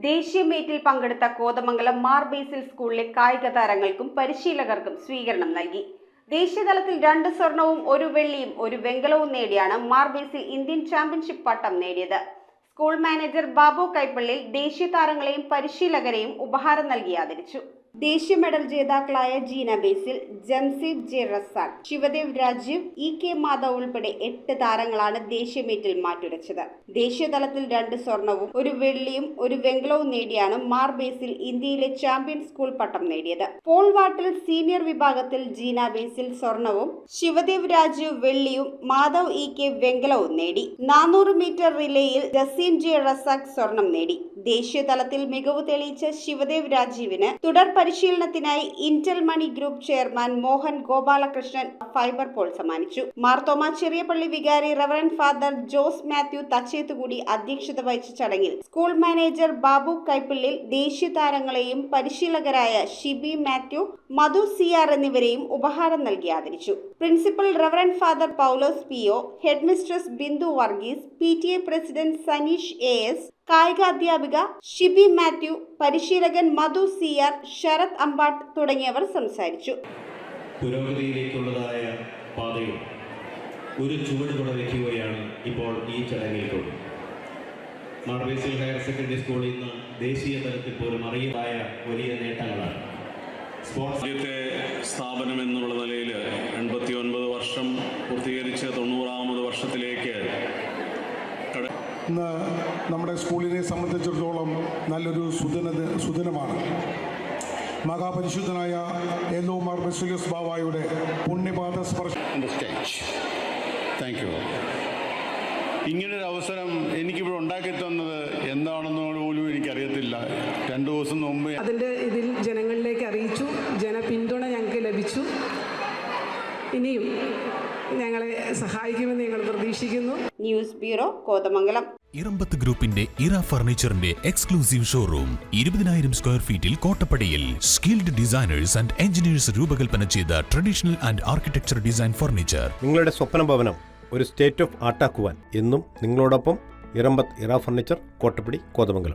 ദേശീയമേറ്റിൽ പങ്കെടുത്ത കോതമംഗലം മാർ ബേസിൽ സ്കൂളിലെ കായിക താരങ്ങൾക്കും പരിശീലകർക്കും സ്വീകരണം നൽകി. ദേശീയതലത്തിൽ 2 സ്വർണവും 1 വെള്ളിയും 1 വെങ്കലവും നേടിയാണ് മാർ ബേസിൽ ഇന്ത്യൻ ചാമ്പ്യൻഷിപ്പ് പട്ടം നേടിയത്. സ്കൂൾ മാനേജർ ബാബു കൈപ്പള്ളിൽ ദേശീയ താരങ്ങളെയും പരിശീലകരെയും ഉപഹാരം നൽകി ആദരിച്ചു. ദേശീയ മെഡൽ ജേതാക്കളായ ജീന ബേസിൽ, ജംസീദ് ജെ റസാഖ്, ശിവദേവ് രാജീവ്, കെ മാധവ് ഉൾപ്പെടെ 8 താരങ്ങളാണ് ദേശീയമേറ്റിൽ മാറ്റുരച്ചത്. ദേശീയതലത്തിൽ 2 സ്വർണവും 1 വെള്ളിയും 1 വെങ്കലവും നേടിയാണ് മാർ ബേസിൽ ഇന്ത്യയിലെ ചാമ്പ്യൻ സ്കൂൾ പട്ടം നേടിയത്. പോൾ വാട്ടിൽ സീനിയർ വിഭാഗത്തിൽ ജീന ബേസിൽ സ്വർണവും, ശിവദേവ് രാജീവ് വെള്ളിയും, മാധവ് കെ വെങ്കലവും നേടി. 400 മീറ്റർ റിലേയിൽ ജസീൻ ജെ റസാഖ് സ്വർണം നേടി. ദേശീയ തലത്തിൽ മികവ് തെളിയിച്ച ശിവദേവ് രാജീവിന് തുടർ പരിശീലനത്തിനായി Indel money group chairman Mohan Gopalakrishnan fiber pole സമ്മാനിച്ചു. മാർത്തോമ ചെറിയപള്ളി വികാരി റവറന്റ് ഫാദർ ജോസ് മാത്യു തച്ചേത്തുകൂടി അധ്യക്ഷത വഹിച്ച ചടങ്ങിൽ സ്കൂൾ മാനേജർ ബാബു കൈപ്പിള്ളിൽ ദേശീയ താരങ്ങളെയും പരിശീലകരായ ഷിബി മാത്യു, മധു സിയാർ എന്നിവരെയും ഉപഹാരം നൽകി ആദരിച്ചു. Principal reverend father Paulose PO, head mistress Bindu Varghese, PTA president Saneesh AS, കായിക അധ്യാപിക ഷിബി മാത്യു, പരിശീലകൻ മധു സിയാർ, ശരത് അമ്പാട്ട് തുടങ്ങിയവർ സംസാരിച്ചു. പുരോഗതിയിലേക്കുള്ളതായ പാതയിൽ ഒരു ചുവട് വയ്ക്കുകയാണ് ഇപ്പോൾ ഈ ചടങ്ങിൽ. മാർ ബേസിൽ ഹയർ സെക്കൻഡറി സ്കൂളിൽ നിന്ന് ദേശീയ തലത്തിൽ പോലും അറിയായ വലിയ നേട്ടങ്ങളാണ്. ആദ്യത്തെ സ്ഥാപനം എന്നുള്ള നിലയിൽ 89 വർഷം പൂർത്തീകരിച്ച് 90ാമത് വർഷത്തിലേക്ക് ഇന്ന് നമ്മുടെ സ്കൂളിനെ സംബന്ധിച്ചിടത്തോളം നല്ലൊരു സുദിനമാണ്. മഹാപരിശുദ്ധനായ ഏലോ മാർ ബസേലിയോസ് ബാവായുടെ പുണ്യപാദ സ്പർശം. Thank you. ഇങ്ങനൊരു അവസരം എനിക്കിവിടെ ഉണ്ടാക്കി തന്നത് എന്താണെന്ന് പോലും എനിക്കറിയത്തില്ല. 2 ദിവസം മുമ്പ് അതിൻ്റെ ഇതിൽ ജനങ്ങളിലേക്ക് അറിയിച്ചു. ജനപിന്തുണ ഞങ്ങൾക്ക് ലഭിച്ചു. ഇനിയും ഞങ്ങളെ സഹായിക്കുമെന്ന് ഞങ്ങൾ പ്രതീക്ഷിക്കുന്നു. News bureau, Kothamangalam. ഇറമ്പത്ത് ഗ്രൂപ്പിന്റെ ഇറ ഫർണിച്ചറിന്റെ എക്സ്ക്ലൂസീവ് ഷോറൂം 20,000 സ്ക്വയർ ഫീറ്റിൽ കോട്ടപ്പടിയിൽ. സ്കിൽഡ് ഡിസൈനേഴ്സ് ആൻഡ് എഞ്ചിനീയേഴ്സ് രൂപകൽപ്പന ചെയ്ത traditional and architecture design furniture. നിങ്ങളുടെ സ്വപ്ന ഭവനം ഒരു സ്റ്റേറ്റ് ഓഫ് ആർട്ടാക്കുവാൻ എന്നും നിങ്ങളോടൊപ്പം ഇറമ്പത്ത് ഇറ ഫർണിച്ചർ, കോട്ടപ്പടി, കോതമംഗലം.